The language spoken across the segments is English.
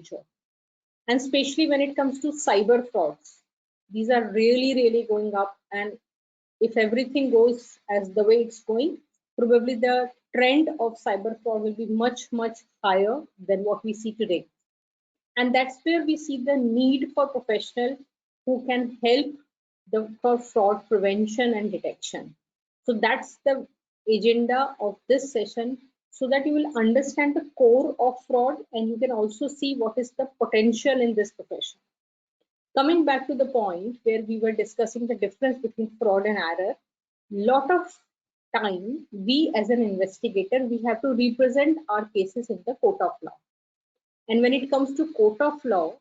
future. And especially when it comes to cyber frauds, these are really going up. And if everything goes as the way it's going, probably the trend of cyber fraud will be much higher than what we see today. And that's where we see the need for professionals who can help for fraud prevention and detection. So that's the agenda of this session, so that you will understand the core of fraud and you can also see what is the potential in this profession. Coming back to the point where we were discussing the difference between fraud and error, lot of time we as an investigator, we have to represent our cases in the court of law. And when it comes to court of law,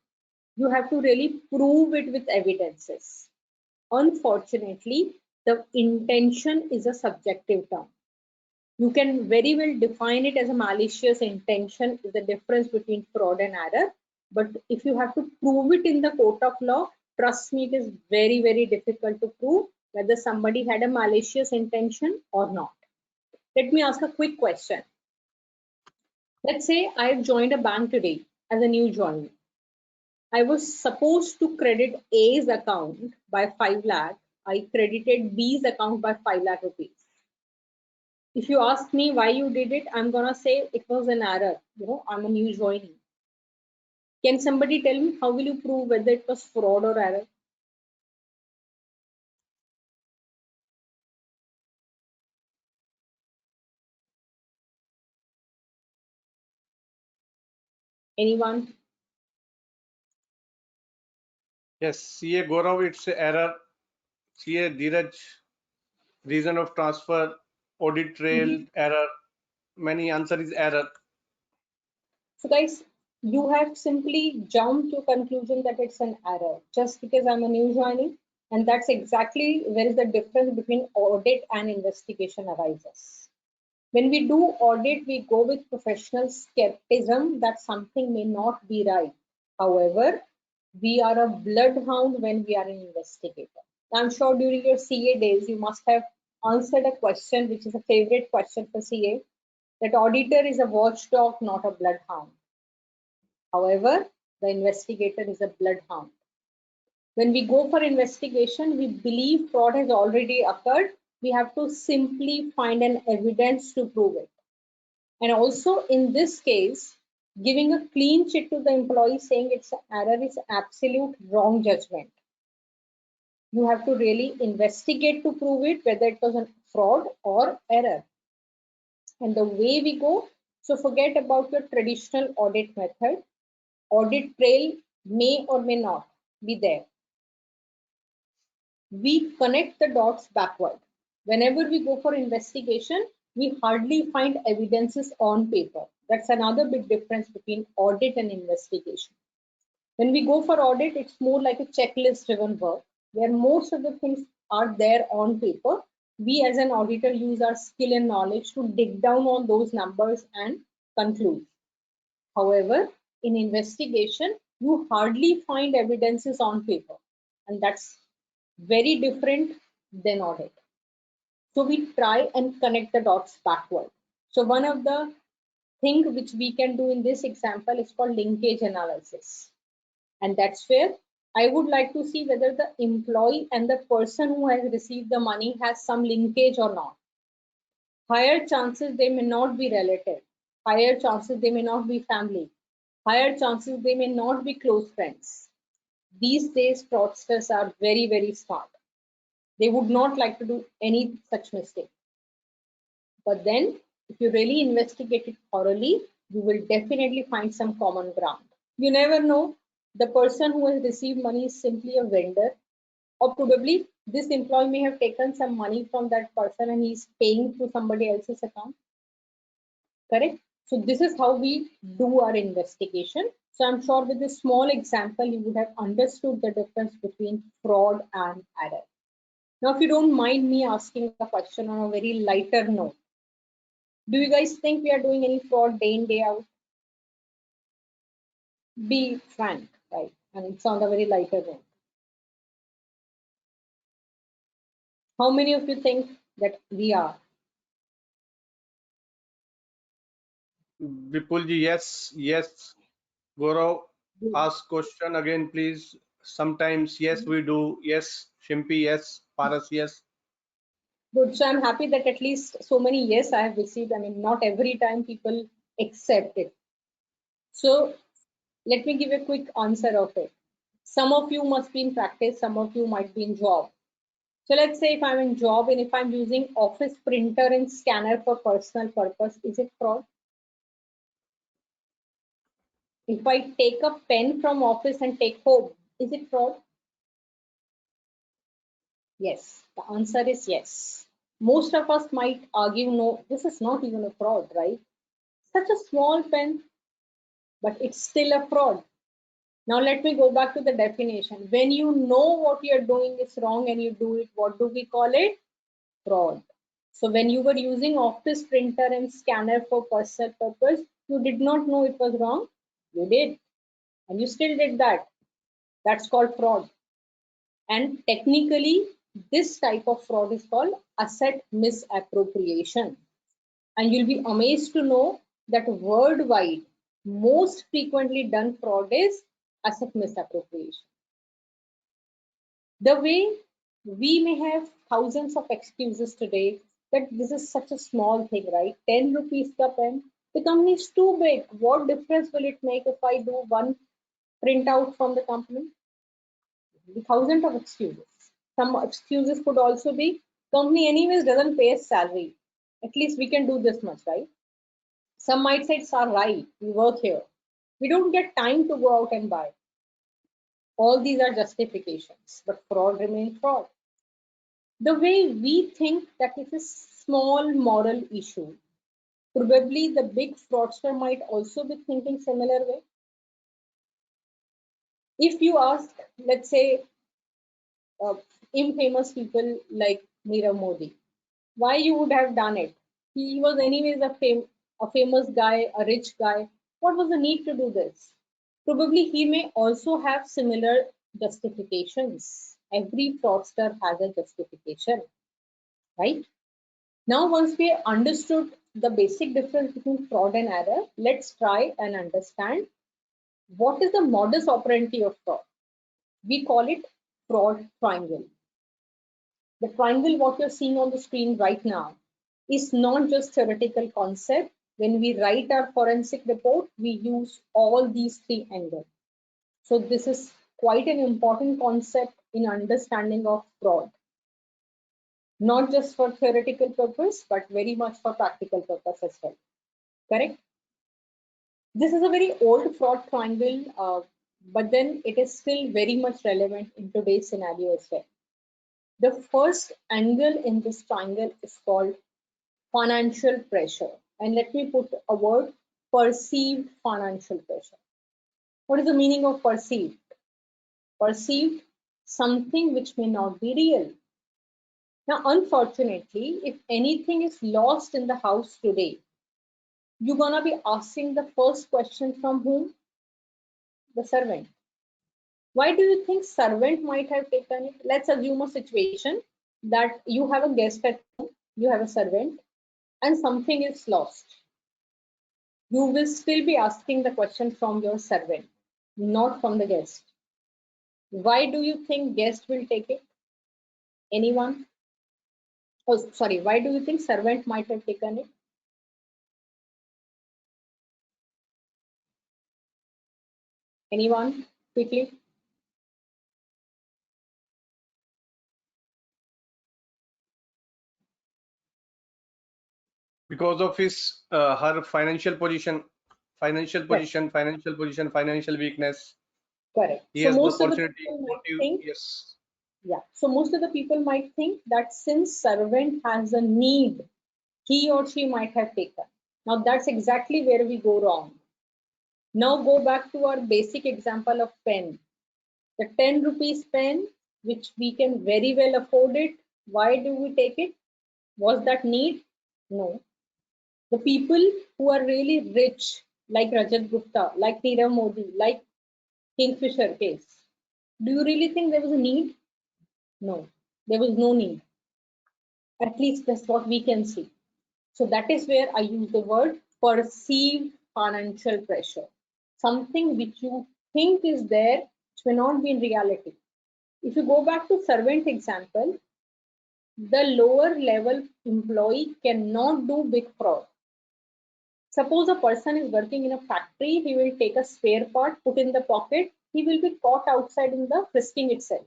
you have to really prove it with evidences. Unfortunately, the intention is a subjective term. You can very well define it as a malicious intention is the difference between fraud and error. But if you have to prove it in the court of law, trust me, it is very difficult to prove whether somebody had a malicious intention or not. Let me ask a quick question. Let's say I've joined a bank today as a new joiner. I was supposed to credit A's account by 5 lakh. I credited B's account by 5 lakh rupees. If you ask me why you did it, I'm gonna say it was an error. I'm a new joinee. Can somebody tell me how will you prove whether it was fraud or error? Anyone? Yes, CA Gaurav, it's error. CA Dheeraj, reason of transfer, audit trail, error. Many answer is error. So guys, you have simply jumped to conclusion that it's an error just because I'm a new joinee, and that's exactly where is the difference between audit and investigation arises. When we do audit, we go with professional skepticism that something may not be right. However, we are a bloodhound when we are an investigator. I'm sure during your CA days, you must have answered a question, which is a favorite question for CA, that auditor is a watchdog, not a bloodhound. However, the investigator is a bloodhound. When we go for investigation, we believe fraud has already occurred. We have to simply find an evidence to prove it. And also in this case, giving a clean chit to the employee saying it's an error is absolute wrong judgment. You have to really investigate to prove it, whether it was a fraud or error. And the way we go, so forget about your traditional audit method. Audit trail may or may not be there. We connect the dots backward. Whenever we go for investigation, we hardly find evidences on paper. That's another big difference between audit and investigation. When we go for audit, it's more like a checklist driven work where most of the things are there on paper. We as an auditor use our skill and knowledge to dig down on those numbers and conclude. However, in investigation, you hardly find evidences on paper, and that's very different than audit. So we try and connect the dots backward. So one of the things which we can do in this example is called linkage analysis. And that's where I would like to see whether the employee and the person who has received the money has some linkage or not. Higher chances they may not be relative. Higher chances they may not be family. Higher chances they may not be close friends. These days, fraudsters are very smart. They would not like to do any such mistake. But then, if you really investigate it thoroughly, you will definitely find some common ground. You never know, the person who has received money is simply a vendor, or probably this employee may have taken some money from that person and he's paying through somebody else's account. Correct? So this is how we do our investigation. So I'm sure with this small example, you would have understood the difference between fraud and error. Now, if you don't mind me asking a question on a very lighter note, do you guys think we are doing any fraud day in, day out? Be frank, right? And it's on a very lighter note. How many of you think that we are? Vipulji, yes. Gaurav, ask question again, please. Sometimes yes, we do. Yes, Shimpi, yes. Paras, yes. Good. So I'm happy that at least so many yes I have received. I mean, not every time people accept it. So let me give a quick answer of it. Some of you must be in practice, some of you might be in job. So let's say if I'm in job and if I'm using office printer and scanner for personal purpose, is it fraud? If I take a pen from office and take home, is it fraud? Yes, the answer is yes. Most of us might argue, no, this is not even a fraud, right? Such a small pen, but it's still a fraud. Now let me go back to the definition. When you know what you're doing is wrong and you do it, what do we call it? Fraud. So when you were using office printer and scanner for personal purpose, you did not know it was wrong. You did, and you still did that. That's called fraud. And technically, this type of fraud is called asset misappropriation. And you'll be amazed to know that worldwide, most frequently done fraud is asset misappropriation. The way we may have thousands of excuses today that this is such a small thing, right? 10 rupees ka pen. The company is too big. What difference will it make if I do one printout from the company? Thousands of excuses. Some excuses could also be company anyways doesn't pay us salary. At least we can do this much, right? Some might say it's our right. We work here. We don't get time to go out and buy. All these are justifications, but fraud remains fraud. The way we think that is a small moral issue, probably the big fraudster might also be thinking similar way. If you ask, let's say, uh, infamous people like Nirav Modi, why you would have done it? He was anyways a famous guy, a rich guy. What was the need to do this? Probably he may also have similar justifications. Every fraudster has a justification, right? Now, once we understood the basic difference between fraud and error, let's try and understand what is the modus operandi of fraud. We call it fraud triangle. The triangle, what you're seeing on the screen right now, is not just theoretical concept. When we write our forensic report, we use all these three angles. So this is quite an important concept in understanding of fraud. Not just for theoretical purpose, but very much for practical purpose as well. Correct? This is a very old fraud triangle, but then it is still very much relevant in today's scenario as well. The first angle in this triangle is called financial pressure. And let me put a word, perceived financial pressure. What is the meaning of perceived? Perceived, something which may not be real. Now, unfortunately, if anything is lost in the house today, you're gonna be asking the first question from whom? The servant. Why do you think servant might have taken it? Let's assume a situation that you have a guest at home, you have a servant, and something is lost. You will still be asking the question from your servant, not from the guest. Why do you think guest will take it? Anyone? Oh, sorry. Why do you think servant might have taken it? Anyone? Quickly. Because of his her financial position, Correct. financial weakness. Correct. He So has the most of the opportunity. people What might you? think, Yes. yeah. So most of the people might think that since servant has a need, he or she might have taken. Now that's exactly where we go wrong. Now go back to our basic example of pen. The 10 rupees pen, which we can very well afford it. Why do we take it? Was that need? No. The people who are really rich, like Rajat Gupta, like Nirav Modi, like Kingfisher case, do you really think there was a need? No, there was no need. At least that's what we can see. So that is where I use the word perceived financial pressure. Something which you think is there, it may not be in reality. If you go back to servant example, the lower level employee cannot do big fraud. Suppose a person is working in a factory, he will take a spare part, put in the pocket, he will be caught outside in the frisking itself.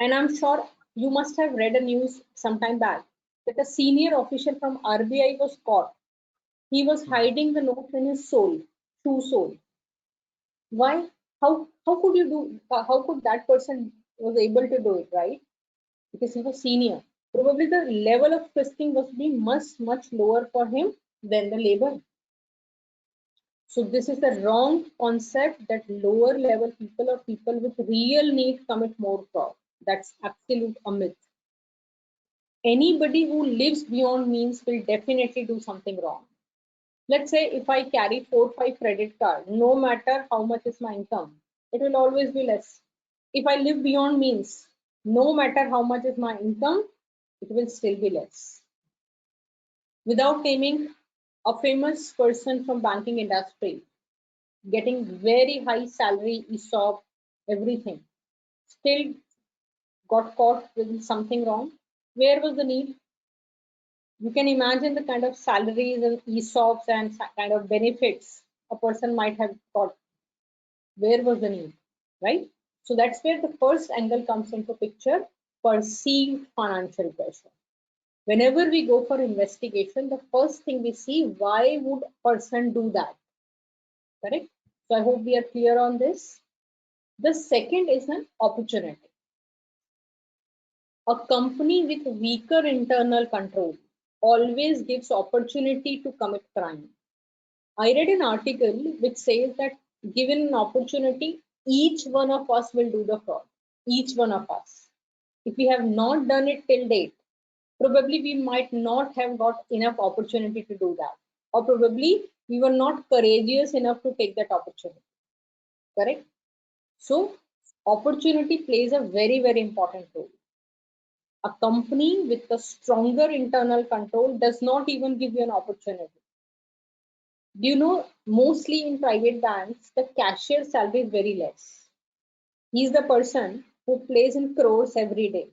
And I'm sure you must have read a news sometime back that a senior official from RBI was caught. He was hiding the notes in his shoe sole. Why? How could you do? How could that person was able to do it, right? Because he was senior. Probably the level of frisking was being much lower for him than the labor. So this is the wrong concept that lower level people or people with real need commit more fraud. That's absolute a myth. Anybody who lives beyond means will definitely do something wrong. Let's say if I carry 4-5 credit cards, no matter how much is my income, it will always be less. If I live beyond means, no matter how much is my income, it will still be less. Without naming, a famous person from banking industry getting very high salary, ESOP, everything, still got caught with something wrong. Where was the need? You can imagine the kind of salaries and ESOPs and kind of benefits a person might have got. Where was the need, right? So that's where the first angle comes into picture, perceived financial pressure. Whenever we go for investigation, the first thing we see, why would a person do that? Correct? So I hope we are clear on this. The second is an opportunity. A company with weaker internal control always gives opportunity to commit crime. I read an article which says that given an opportunity, each one of us will do the fraud. Each one of us. If we have not done it till date, probably we might not have got enough opportunity to do that. Or probably we were not courageous enough to take that opportunity. Correct? So, opportunity plays a very important role. A company with a stronger internal control does not even give you an opportunity. Do you know, mostly in private banks, the cashier salary is very less. He's the person who plays in crores every day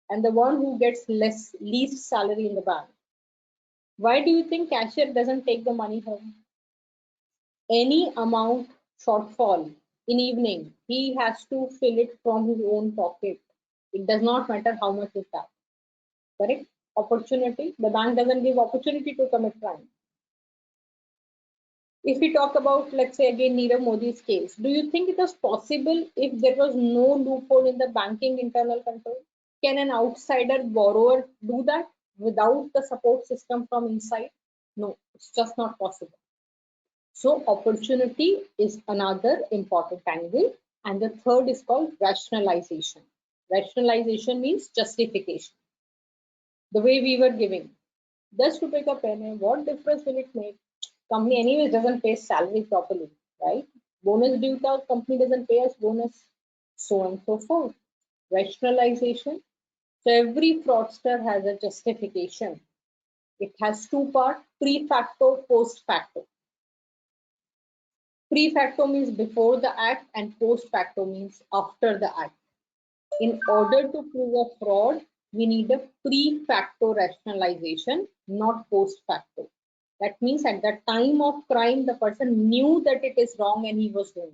and the one who gets least salary in the bank. Why do you think cashier doesn't take the money home? Any amount shortfall in evening, he has to fill it from his own pocket. It does not matter how much is that. Correct? Opportunity. The bank doesn't give opportunity to commit crime. If we talk about, let's say again, Nirav Modi's case, do you think it was possible if there was no loophole in the banking internal control? Can an outsider borrower do that without the support system from inside? No, it's just not possible. So opportunity is another important angle. And the third is called rationalization. Rationalization means justification. The way we were giving, 10 रुपए का pen है, what difference will it make? Company anyways doesn't pay salary properly, right? Bonus due to company doesn't pay us bonus, so on and so forth. Rationalization. So every fraudster has a justification. It has two parts: pre facto, post facto. Pre facto means before the act and post facto means after the act. In order to prove a fraud, we need a pre facto rationalization, not post facto. That means at the time of crime, the person knew that it is wrong and he was doing it.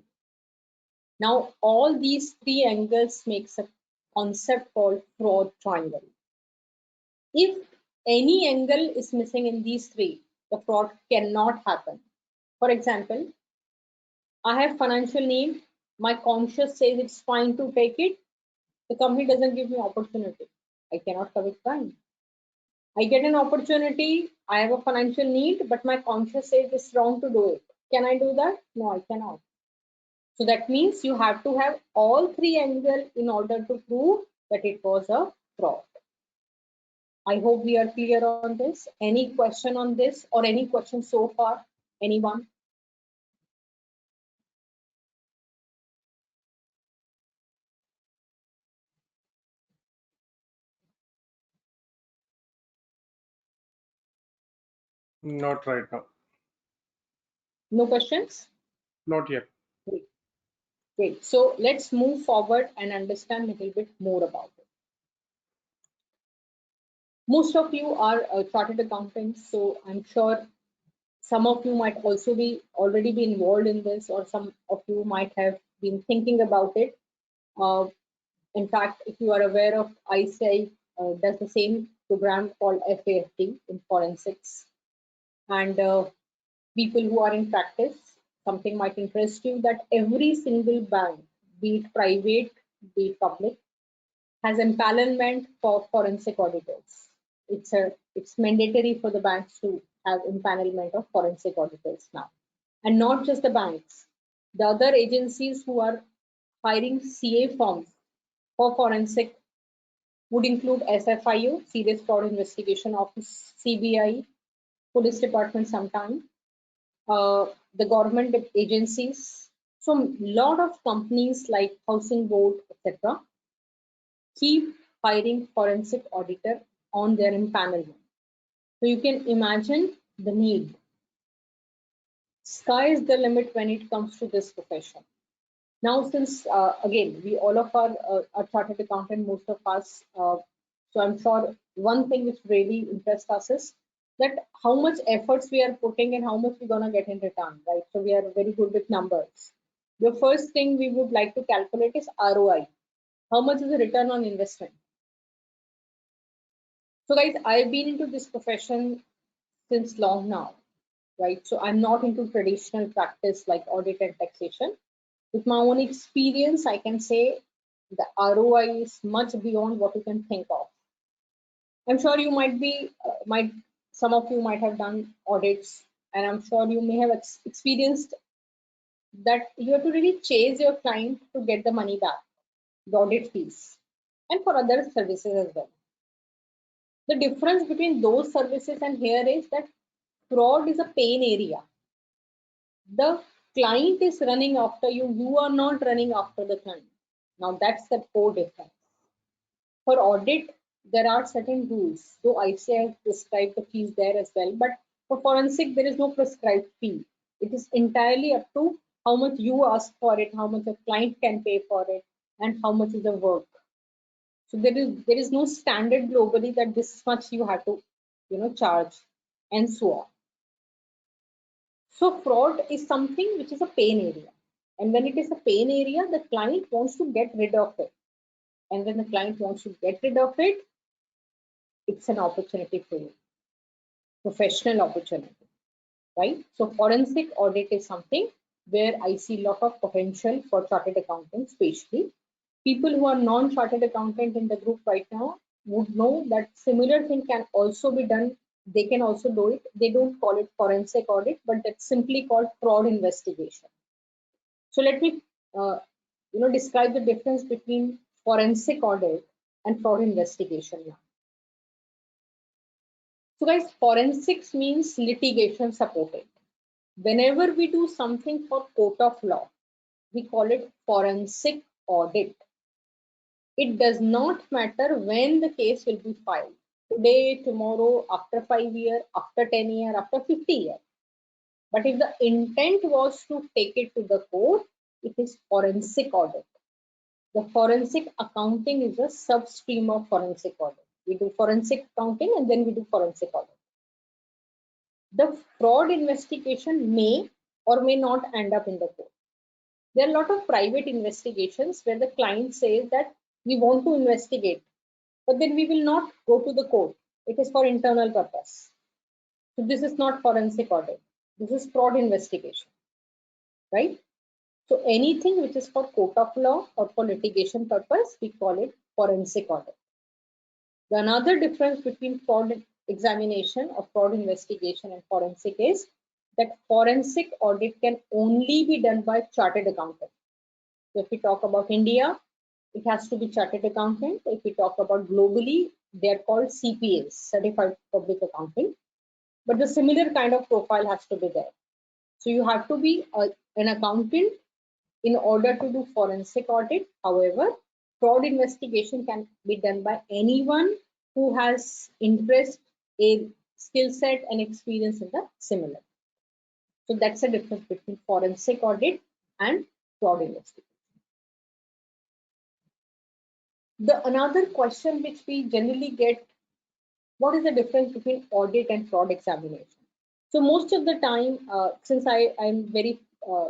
Now, all these three angles makes a concept called fraud triangle. If any angle is missing in these three, the fraud cannot happen. For example, I have financial need. My conscience says it's fine to take it. The company doesn't give me opportunity. I cannot commit crime. I get an opportunity. I have a financial need, but my conscience says it's wrong to do it. Can I do that? No, I cannot. So that means you have to have all three angles in order to prove that it was a fraud. I hope we are clear on this. Any question on this or any question so far? Anyone? Not right now. No questions? Not yet. Great. Great. So let's move forward and understand a little bit more about it. Most of you are chartered accountants, so I'm sure some of you might also be already be involved in this, or some of you might have been thinking about it. Uh, in fact, if you are aware of ICI, does the same program called FAFT in forensics. And people who are in practice, something might interest you that every single bank, be it private, be it public, has empanelment for forensic auditors. It's mandatory for the banks to have empanelment of forensic auditors now, and not just the banks. The other agencies who are hiring CA firms for forensic would include SFIO, Serious Fraud Investigation Office, CBI, Police Department sometimes, the government agencies. So lot of companies like Housing Board, etc., keep hiring forensic auditor on their empanelment. So you can imagine the need. Sky is the limit when it comes to this profession. Now, since again, we all of are chartered accountant, most of us, so I'm sure one thing which really interests us is that how much efforts we are putting and how much we're gonna get in return, right? So we are very good with numbers. The first thing we would like to calculate is ROI. How much is the return on investment? So guys, I've been into this profession since long now, right? So I'm not into traditional practice like audit and taxation. With my own experience, I can say the ROI is much beyond what you can think of. I'm sure you some of you might have done audits, and I'm sure you may have experienced that you have to really chase your client to get the money back, the audit fees, and for other services as well. The difference between those services and here is that fraud is a pain area. The client is running after you, you are not running after the client. Now that's the core difference. For audit, there are certain rules, though ICI has prescribed the fees there as well, but for forensic, there is no prescribed fee. It is entirely up to how much you ask for it, how much a client can pay for it, and how much is the work. So there is no standard globally that this much you have to, charge, and so on. So fraud is something which is a pain area. And when it is a pain area, the client wants to get rid of it. And when the client wants to get rid of it, it's an opportunity for you, professional opportunity, right? So forensic audit is something where I see a lot of potential for chartered accountants, especially people who are non-chartered accountant in the group right now would know that similar thing can also be done. They can also do it. They don't call it forensic audit, but that's simply called fraud investigation. So let me, describe the difference between forensic audit and fraud investigation now. So guys, forensics means litigation supported. Whenever we do something for court of law, we call it forensic audit. It does not matter when the case will be filed. Today, tomorrow, after 5 years, after 10 years, after 50 years. But if the intent was to take it to the court, it is forensic audit. The forensic accounting is a substream of forensic audit. We do forensic accounting and then we do forensic audit. The fraud investigation may or may not end up in the court. There are a lot of private investigations where the client says that we want to investigate, but then we will not go to the court. It is for internal purpose. So this is not forensic audit. This is fraud investigation, right? So anything which is for court of law or for litigation purpose, we call it forensic audit. The another difference between fraud examination or fraud investigation and forensic is that forensic audit can only be done by chartered accountant. So if we talk about India, it has to be chartered accountant. If we talk about globally, they are called CPAs, Certified Public Accounting. But the similar kind of profile has to be there. So you have to be an accountant in order to do forensic audit. However, fraud investigation can be done by anyone who has interest, a skill set and experience in the similar. So that's the difference between forensic audit and fraud investigation. The another question which we generally get, what is the difference between audit and fraud examination? So most of the time, since I'm very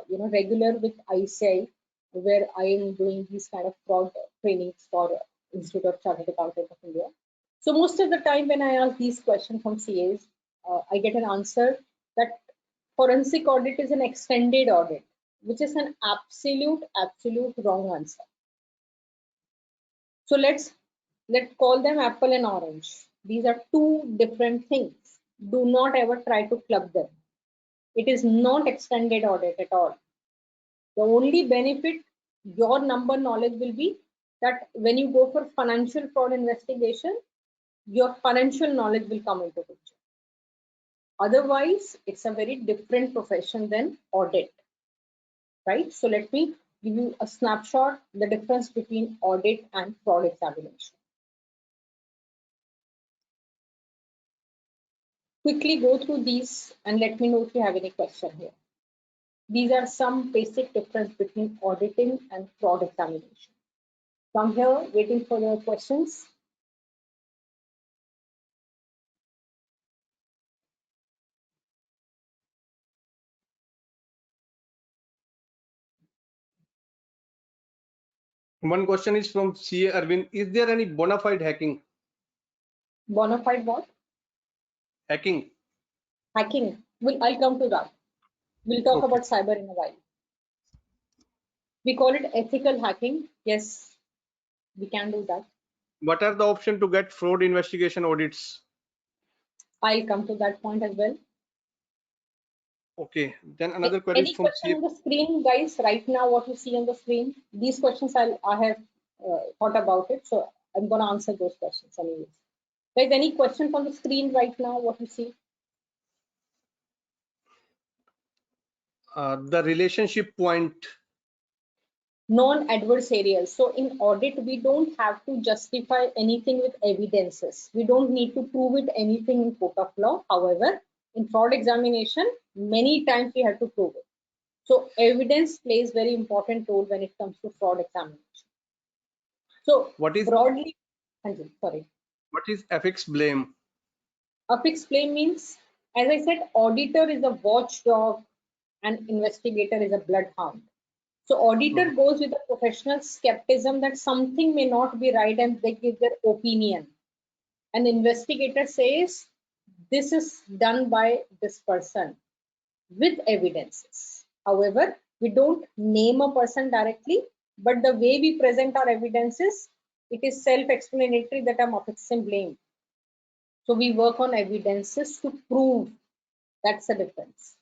regular with ICAI, where I am doing these kind of fraud trainings for Institute of Chartered Accountants of India. So most of the time when I ask these questions from CAs, I get an answer that forensic audit is an extended audit, which is an absolute wrong answer. So let's call them apple and orange. These are two different things. Do not ever try to club them. It is not extended audit at all. The only benefit your number knowledge will be that when you go for financial fraud investigation, your financial knowledge will come into picture. Otherwise, it's a very different profession than audit, right? So let me give you a snapshot, the difference between audit and fraud examination. Quickly go through these and let me know if you have any question here. These are some basic difference between auditing and fraud examination. So I'm here waiting for your questions. One question is from CA Arvind. Is there any bona fide hacking? Bona fide what? Hacking. Hacking. I'll come to that. We'll talk about cyber in a while. We call it ethical hacking. Yes, we can do that. What are the options to get fraud investigation audits? I'll come to that point as well. Okay, then another query Any from question on the screen, guys? Right now, what you see on the screen, these questions I have thought about it, so I'm going to answer those questions anyways. Guys, any question on the screen right now? What you see? The relationship point. Non-adversarial. So in audit, we don't have to justify anything with evidences. We don't need to prove it anything in court of law. However, in fraud examination, many times we have to prove it. So evidence plays very important role when it comes to fraud examination. So What is broadly, sorry. What is affix blame? Affix blame means, as I said, auditor is a watchdog and investigator is a bloodhound. So auditor goes with a professional skepticism that something may not be right and they give their opinion. An investigator says this is done by this person with evidences. However, we don't name a person directly, but the way we present our evidences, it is self-explanatory that I'm affixing blame. So we work on evidences to prove. That's the difference.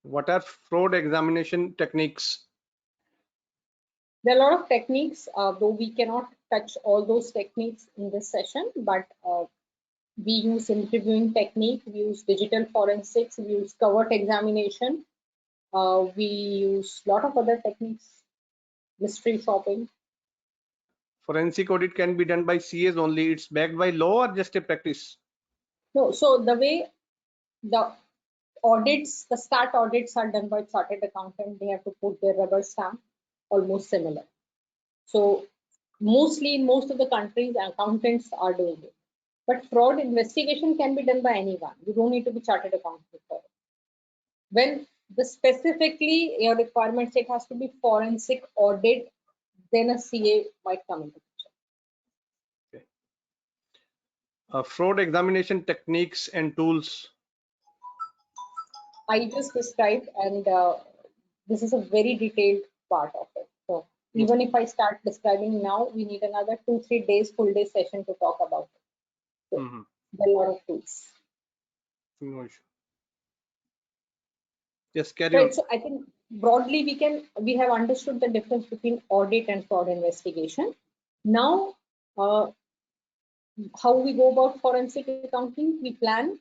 What are fraud examination techniques? There are a lot of techniques, though we cannot touch all those techniques in this session, but we use interviewing technique, we use digital forensics, we use covert examination, we use a lot of other techniques, mystery shopping. Forensic audit can be done by CAs only. It's backed by law or just a practice? No, so the way the audits, the start audits are done by chartered accountant, they have to put their rubber stamp, almost similar. So mostly in most of the countries, accountants are doing it. But fraud investigation can be done by anyone. You don't need to be chartered accountant for it. When specifically your requirements, it has to be forensic audit, then a CA might come into picture. Okay. Fraud examination techniques and tools. I just described, and this is a very detailed part of it. So even if I start describing now, we need another 2-3 days, full day session to talk about it. So there are a lot of tools. No issue. Yes, carry on. So I think broadly we have understood the difference between audit and fraud investigation. Now, how we go about forensic accounting? We plan,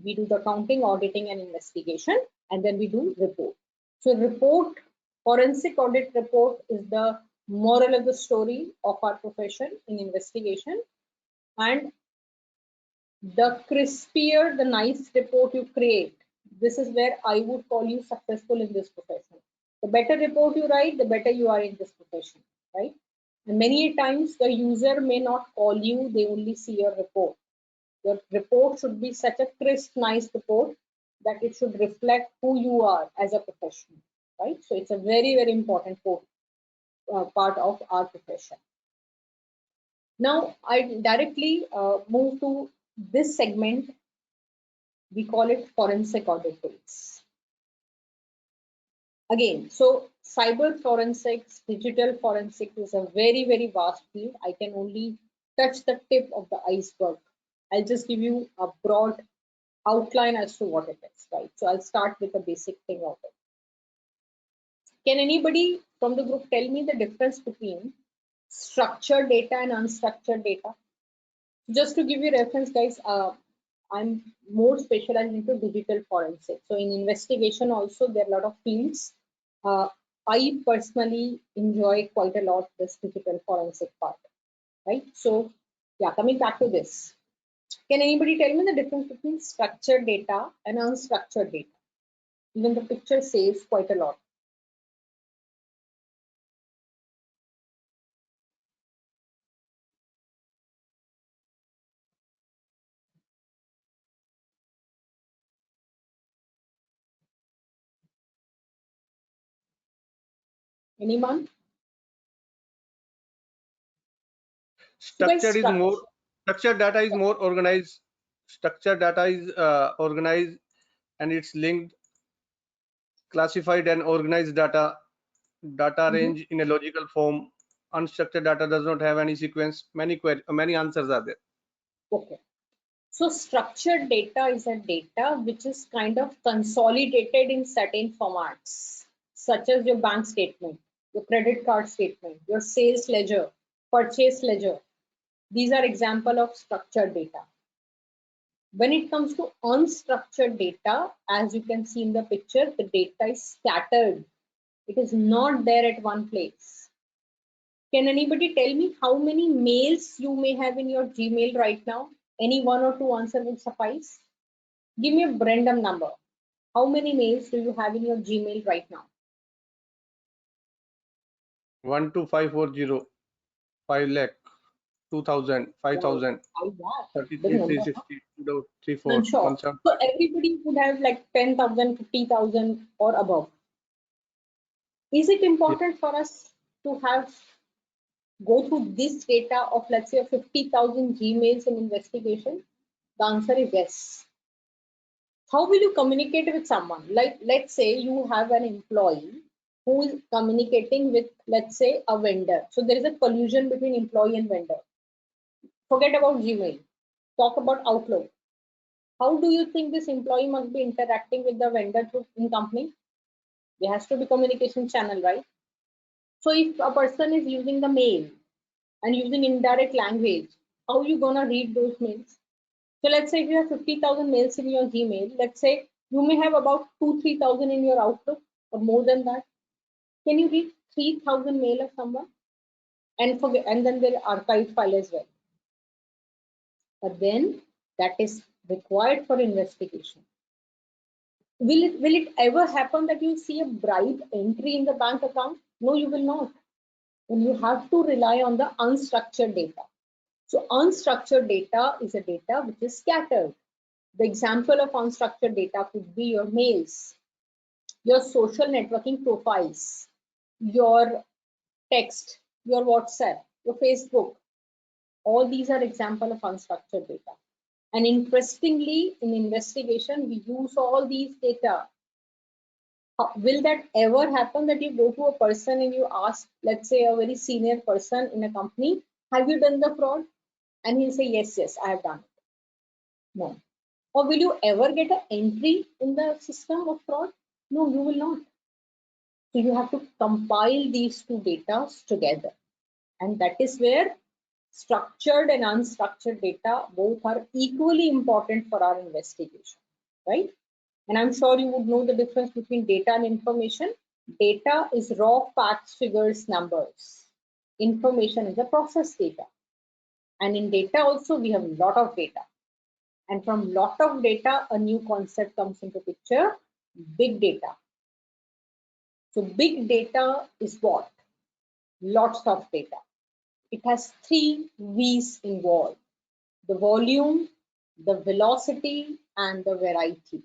we do the accounting, auditing, and investigation, and then we do report. So report, forensic audit report is the moral of the story of our profession in investigation, and the crispier, the nice report you create, this is where I would call you successful in this profession. The better report you write, the better you are in this profession, right? And many times the user may not call you, they only see your report. Your report should be such a crisp, nice report that it should reflect who you are as a professional, right? So it's a very, very important part of our profession. Now I directly move to this segment. We call it forensic audit tools. Again, so cyber forensics, digital forensics is a very, very vast field. I can only touch the tip of the iceberg. I'll just give you a broad outline as to what it is, right? So I'll start with the basic thing of it. Can anybody from the group tell me the difference between structured data and unstructured data? Just to give you reference, guys, I'm more specialized into digital forensics. So in investigation also, there are a lot of fields. I personally enjoy quite a lot this digital forensic part, right? So yeah, coming back to this. Can anybody tell me the difference between structured data and unstructured data? Even the picture says quite a lot. Anyone? So guys, Structured data is more organized. Structured data is organized and it's linked, classified and organized data range in a logical form. Unstructured data does not have any sequence. Many answers are there. Okay. So structured data is a data which is kind of consolidated in certain formats, such as your bank statement, your credit card statement, your sales ledger, purchase ledger. These are example of structured data. When it comes to unstructured data, as you can see in the picture, the data is scattered. It is not there at one place. Can anybody tell me how many mails you may have in your Gmail right now? Any one or two answer will suffice. Give me a random number. How many mails do you have in your Gmail right now? 12540, 5 lakh, 2000, 5000, 33, 360, 34, Sure. So everybody would have like 10,000, 50,000 or above. Is it important for us to go through this data of, let's say, 50,000 Gmails in investigation? The answer is yes. How will you communicate with someone? Like, let's say you have an employee who is communicating with, let's say, a vendor. So there is a collusion between employee and vendor. Forget about Gmail. Talk about Outlook. How do you think this employee must be interacting with the vendor in company? There has to be communication channel, right? So if a person is using the mail and using indirect language, how are you gonna read those mails? So let's say if you have 50,000 mails in your Gmail, let's say you may have about 2,000-3,000 in your Outlook or more than that. Can you read 3,000 mail of someone? And then their archive file as well. But then that is required for investigation. Will it ever happen that you see a bribe entry in the bank account? No, you will not. And you have to rely on the unstructured data. So unstructured data is a data which is scattered. The example of unstructured data could be your mails, your social networking profiles, your text, your WhatsApp, your Facebook. All these are example of unstructured data. And interestingly, in investigation, we use all these data. Will that ever happen that you go to a person and you ask, let's say a very senior person in a company, have you done the fraud? And he'll say, yes, I have done it. No. Or will you ever get an entry in the system of fraud? No, you will not. So you have to compile these two data together. And that is where structured and unstructured data both are equally important for our investigation, right? And I'm sure you would know the difference between data and information. Data is raw facts, figures, numbers. Information is a process data. And in data also, we have a lot of data. And from lot of data, a new concept comes into picture, big data. So big data is what? Lots of data. It has three V's involved: the volume, the velocity, and the variety.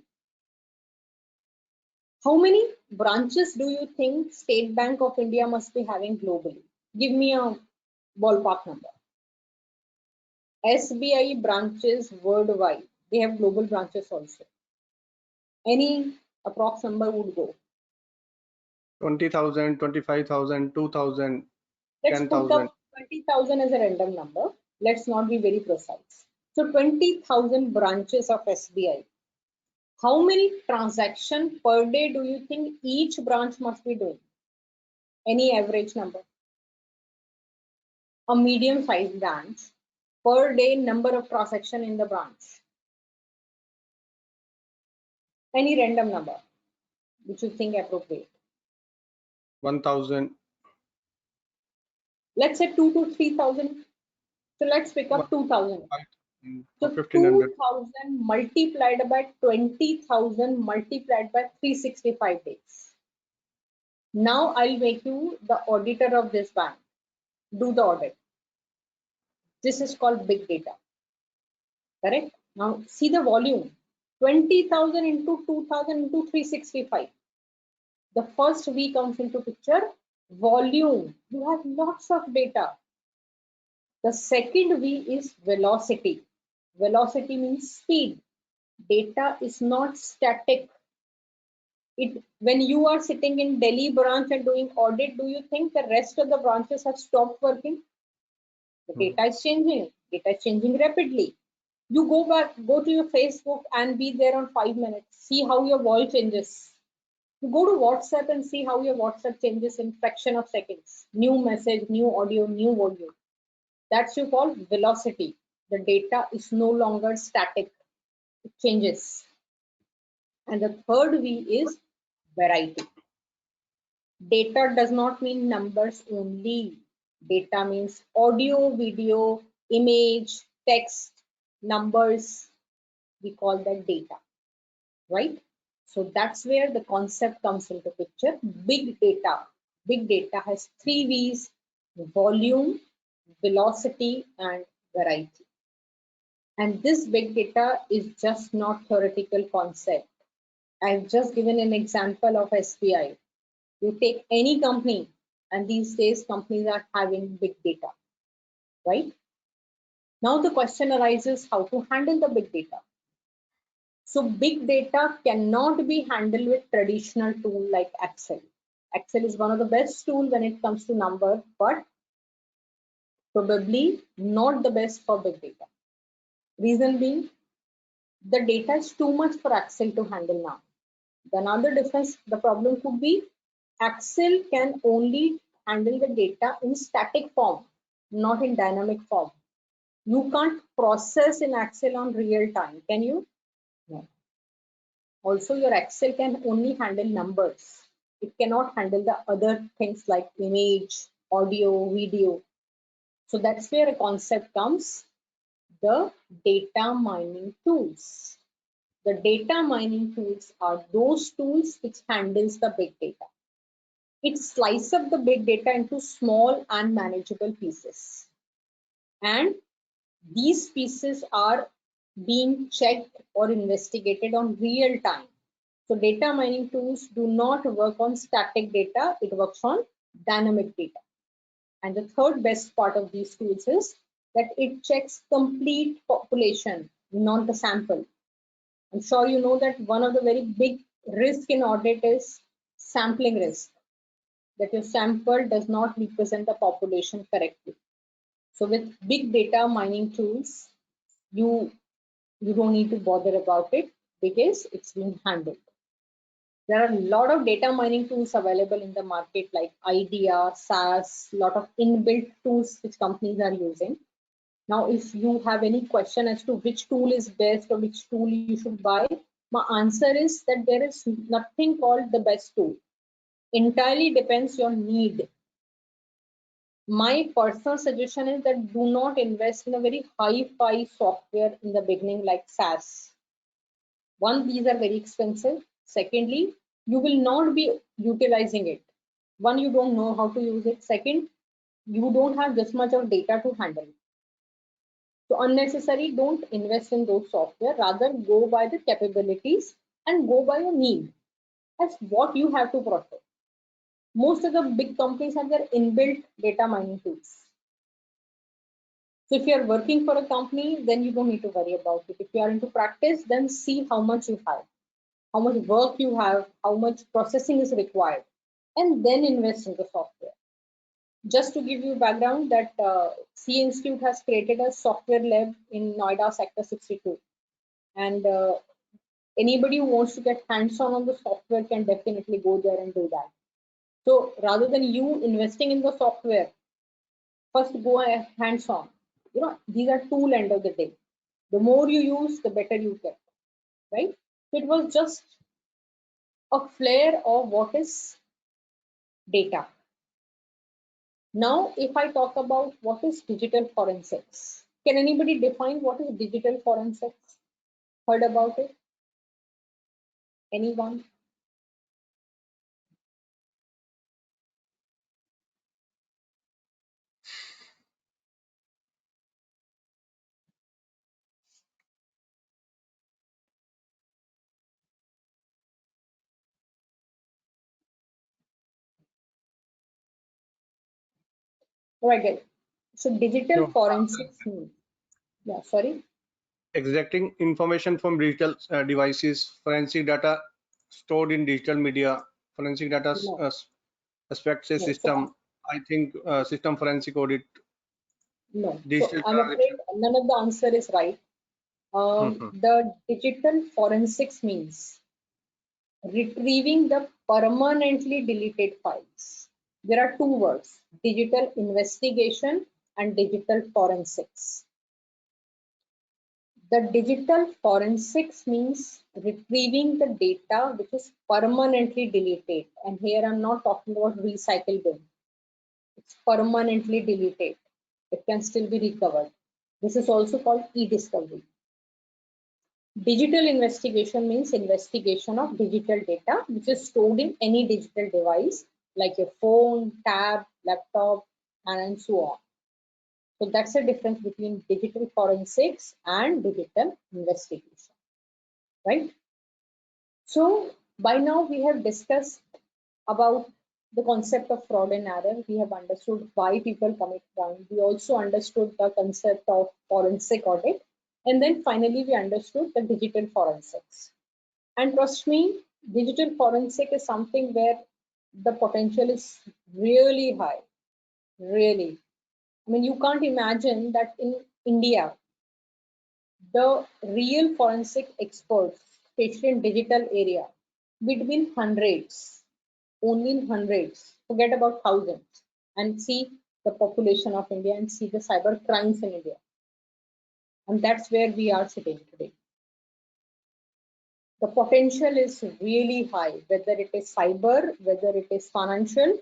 How many branches do you think State Bank of India must be having globally? Give me a ballpark number. SBI branches worldwide. They have global branches also. Any approx number would go. 20,000, 25,000, 2,000, Let's put 10,000. up 20,000 as a random number. Let's not be very precise. So 20,000 branches of SBI. How many transactions per day do you think each branch must be doing? Any average number? A medium-sized branch, per day number of transactions in the branch. Any random number which you think appropriate. 1,000. Let's say 2 to 3,000. So let's pick up 2,000. So 1,500. 2,000 multiplied by 20,000 multiplied by 365 days. Now I'll make you the auditor of this bank. Do the audit. This is called big data. Correct? Now see the volume. 20,000 into 2,000 into 365. The first V comes into picture. Volume. You have lots of data. The second V is velocity. Velocity means speed. Data is not static. When you are sitting in Delhi branch and doing audit, do you think the rest of the branches have stopped working? The data is changing. Data is changing rapidly. You go to your Facebook and be there on 5 minutes. See how your wall changes. You go to WhatsApp and see how your WhatsApp changes in fraction of seconds. New message, new audio, new volume. That's you call velocity. The data is no longer static. It changes. And the third V is variety. Data does not mean numbers only. Data means audio, video, image, text, numbers. We call that data, right? So that's where the concept comes into picture. Big data. Big data has three V's: volume, velocity, and variety. And this big data is just not theoretical concept. I've just given an example of SBI. You take any company, and these days companies are having big data, right? Now the question arises how to handle the big data. So big data cannot be handled with traditional tool like Excel. Excel is one of the best tools when it comes to number, but probably not the best for big data. Reason being, the data is too much for Excel to handle now. Another difference, the problem could be Excel can only handle the data in static form, not in dynamic form. You can't process in Excel on real time, can you? No. Also, your Excel can only handle numbers. It cannot handle the other things like image, audio, video. So that's where a concept comes, the data mining tools. The data mining tools are those tools which handles the big data. It slices up the big data into small and manageable pieces. And these pieces are being checked or investigated on real time. So data mining tools do not work on static data, it works on dynamic data. And the third best part of these tools is that it checks complete population, not the sample. I'm sure you know that one of the very big risks in audit is sampling risk, that your sample does not represent the population correctly. So with big data mining tools, you don't need to bother about it because it's being handled. There are a lot of data mining tools available in the market like IDEA, SAS, a lot of inbuilt tools which companies are using. Now, if you have any question as to which tool is best or which tool you should buy, my answer is that there is nothing called the best tool. Entirely depends your need. My personal suggestion is that do not invest in a very hi-fi software in the beginning like SAS. One, these are very expensive. Secondly, you will not be utilizing it. One, you don't know how to use it. Second, you don't have this much of data to handle. So unnecessary, don't invest in those software. Rather, go by the capabilities and go by your need as what you have to process. Most of the big companies have their inbuilt data mining tools. So if you're working for a company, then you don't need to worry about it. If you are into practice, then see how much you have, how much work you have, how much processing is required, and then invest in the software. Just to give you background, that C Institute has created a software lab in Noida Sector 62. And anybody who wants to get hands-on on the software can definitely go there and do that. So rather than you investing in the software, first go hands-on. You know, these are tool end of the day. The more you use, the better you get, right? So it was just a flare of what is data. Now, if I talk about what is digital forensics, can anybody define what is digital forensics? Heard about it? Anyone? Right. So digital No. forensics means, yeah, sorry. Extracting information from digital devices, forensic data stored in digital media, forensic data No, aspects a no. So system. I think system forensic audit, no. So digital I'm afraid transaction. none of the answer is right. Mhm. The digital forensics means retrieving the permanently deleted files. There are two words, digital investigation and digital forensics. The digital forensics means retrieving the data which is permanently deleted. And here I'm not talking about recycle bin. It's permanently deleted. It can still be recovered. This is also called e-discovery. Digital investigation means investigation of digital data which is stored in any digital device like your phone, tab, laptop, and so on. So that's the difference between digital forensics and digital investigation, right? So by now we have discussed about the concept of fraud and error. We have understood why people commit crime. We also understood the concept of forensic audit. And then finally, we understood the digital forensics. And trust me, digital forensic is something where the potential is really high, really. I mean, you can't imagine that in India, the real forensic experts, especially in digital area, between hundreds, only in hundreds, forget about thousands, and see the population of India and see the cyber crimes in India. And that's where we are sitting today. The potential is really high, whether it is cyber, whether it is financial,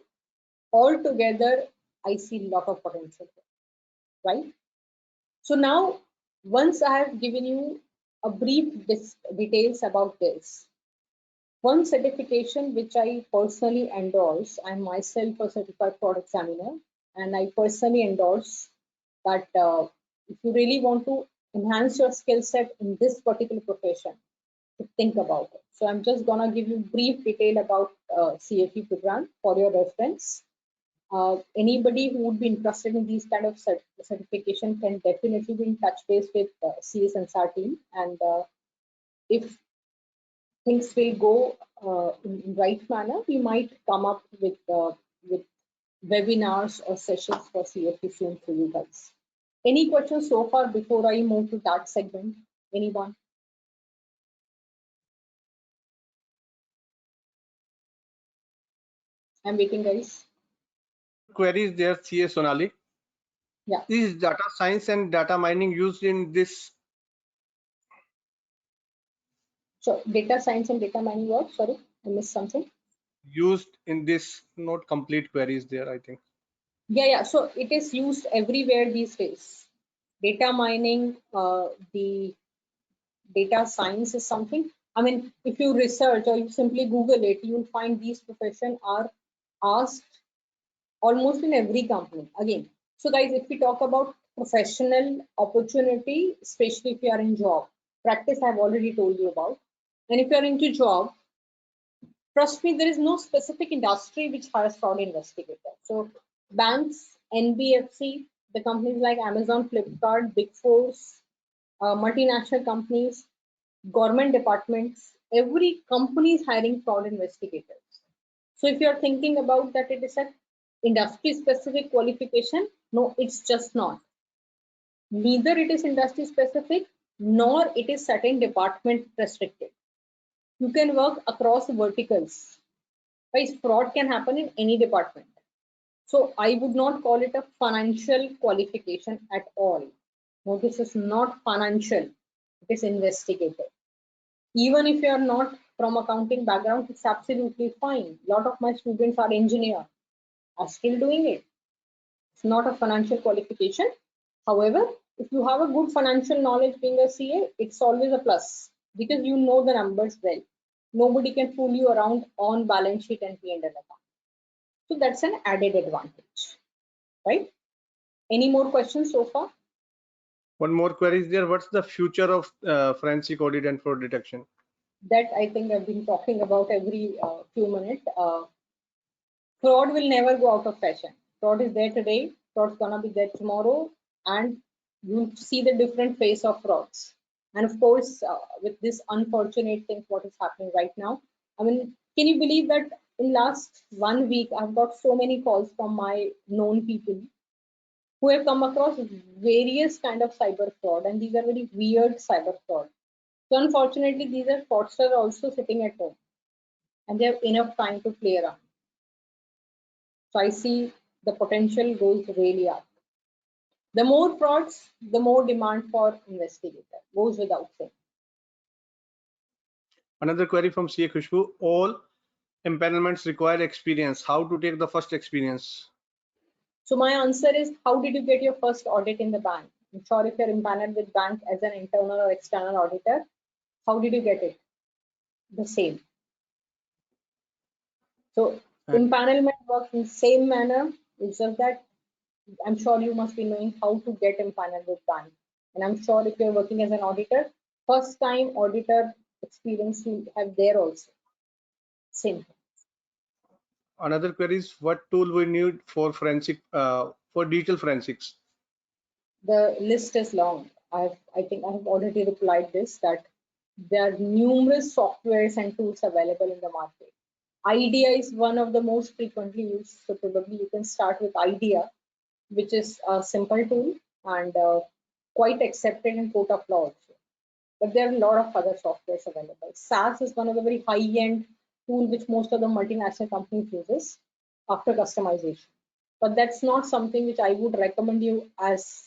altogether, I see a lot of potential, right? So now, once I have given you a brief details about this, one certification which I personally endorse, I'm myself a certified fraud examiner, and I personally endorse that if you really want to enhance your skill set in this particular profession, to think about it. So I'm just gonna give you brief detail about CFE program for your reference. Anybody who would be interested in these kind of certification can definitely be in touch base with CS NSR team, and if things will go in right manner, we might come up with webinars or sessions for CFE soon for you guys. Any questions so far before I move to that segment? Anyone? I'm waiting, guys. Queries there, CA Sonali. Yeah. Is data science and data mining used in this? So data science and data mining work. Sorry, I missed something. Used in this, not complete queries there, I think. Yeah. So it is used everywhere these days. Data mining, the data science is something. I mean, if you research or you simply Google it, you'll find these professions are asked almost in every company again. So guys, if we talk about professional opportunity, especially if you are in job, practice I've already told you about. And if you're into job, trust me, there is no specific industry which hires fraud investigator. So banks, NBFC, the companies like Amazon, Flipkart, Big Fours, multinational companies, government departments, every company is hiring fraud investigators. So if you're thinking about that it is a industry specific qualification, no, it's just not. Neither it is industry specific nor it is certain department restricted. You can work across verticals. Guys, fraud can happen in any department. So I would not call it a financial qualification at all. No, this is not financial. It is investigative. Even if you are not from accounting background, it's absolutely fine. A lot of my students are engineer, are still doing it. It's not a financial qualification. However, if you have a good financial knowledge being a CA, it's always a plus because you know the numbers well. Nobody can fool you around on balance sheet and P&L account. So that's an added advantage, right? Any more questions so far? One more query is there. What's the future of forensic audit and fraud detection? That I think I've been talking about every few minutes. Fraud will never go out of fashion. Fraud is there today, fraud's gonna be there tomorrow, and you'll see the different face of frauds. And of course, with this unfortunate thing, what is happening right now, I mean, can you believe that in last 1 week, I've got so many calls from my known people who have come across various kind of cyber fraud, and these are very weird cyber fraud. So unfortunately, these are fraudsters also sitting at home, and they have enough time to play around. So I see the potential goes really up. The more frauds, the more demand for investigator. Goes without saying. Another query from CA Khushbu. All empanelments require experience. How to take the first experience? So my answer is, how did you get your first audit in the bank? I'm sure if you're empaneled with bank as an internal or external auditor, how did you get it? The same. So empanelment works in the same manner. It's just that I'm sure you must be knowing how to get empaneled with bank. And I'm sure if you're working as an auditor, first time auditor experience you have there also. Same. Another query is what tool we need for forensic for digital forensics? The list is long. I think I have already replied this, that there are numerous softwares and tools available in the market. IDEA is one of the most frequently used, so probably you can start with IDEA, which is a simple tool and quite accepted in court of law also. But there are a lot of other softwares available. SAS is one of the very high-end tool which most of the multinational companies uses after customization. But that's not something which I would recommend you as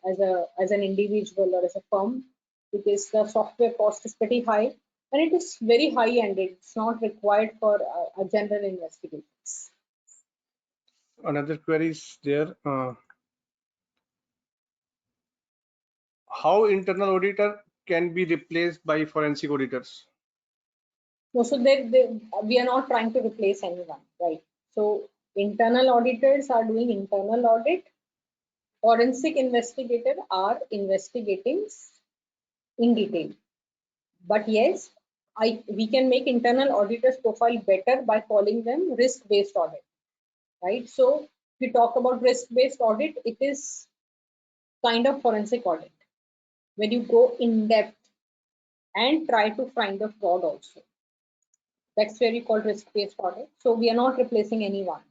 an individual or as a firm, because the software cost is pretty high and it is very high-end. It's not required for a general investigations. Another query is there. How internal auditor can be replaced by forensic auditors? No, so we are not trying to replace anyone, right? So internal auditors are doing internal audit. Forensic investigators are investigating in detail. But yes, we can make internal auditors profile better by calling them risk-based audit, right? So if we talk about risk-based audit, it is kind of forensic audit when you go in depth and try to find the fraud also. That's where we call risk-based audit. So we are not replacing anyone.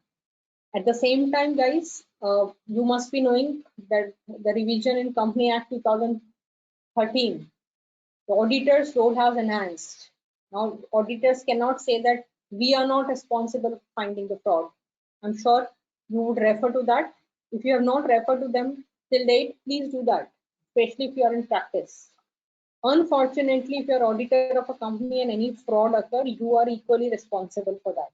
At the same time, guys, you must be knowing that the revision in Company Act 2013, the auditor's role has enhanced. Now, auditors cannot say that we are not responsible for finding the fraud. I'm sure you would refer to that. If you have not referred to them till date, please do that, especially if you are in practice. Unfortunately, if you're auditor of a company and any fraud occur, you are equally responsible for that.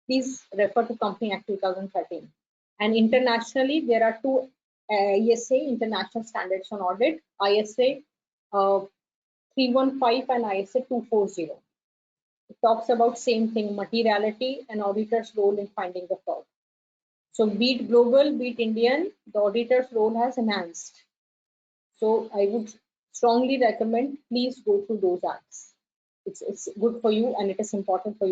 Please refer to Company Act 2013. And internationally, there are two ISA, International Standards on Audit, ISA 315 and ISA 240. It talks about same thing, materiality and auditor's role in finding the fraud. So be it global, be it Indian, the auditor's role has enhanced. So I would strongly recommend, please go through those acts. It's good for you and it is important for you.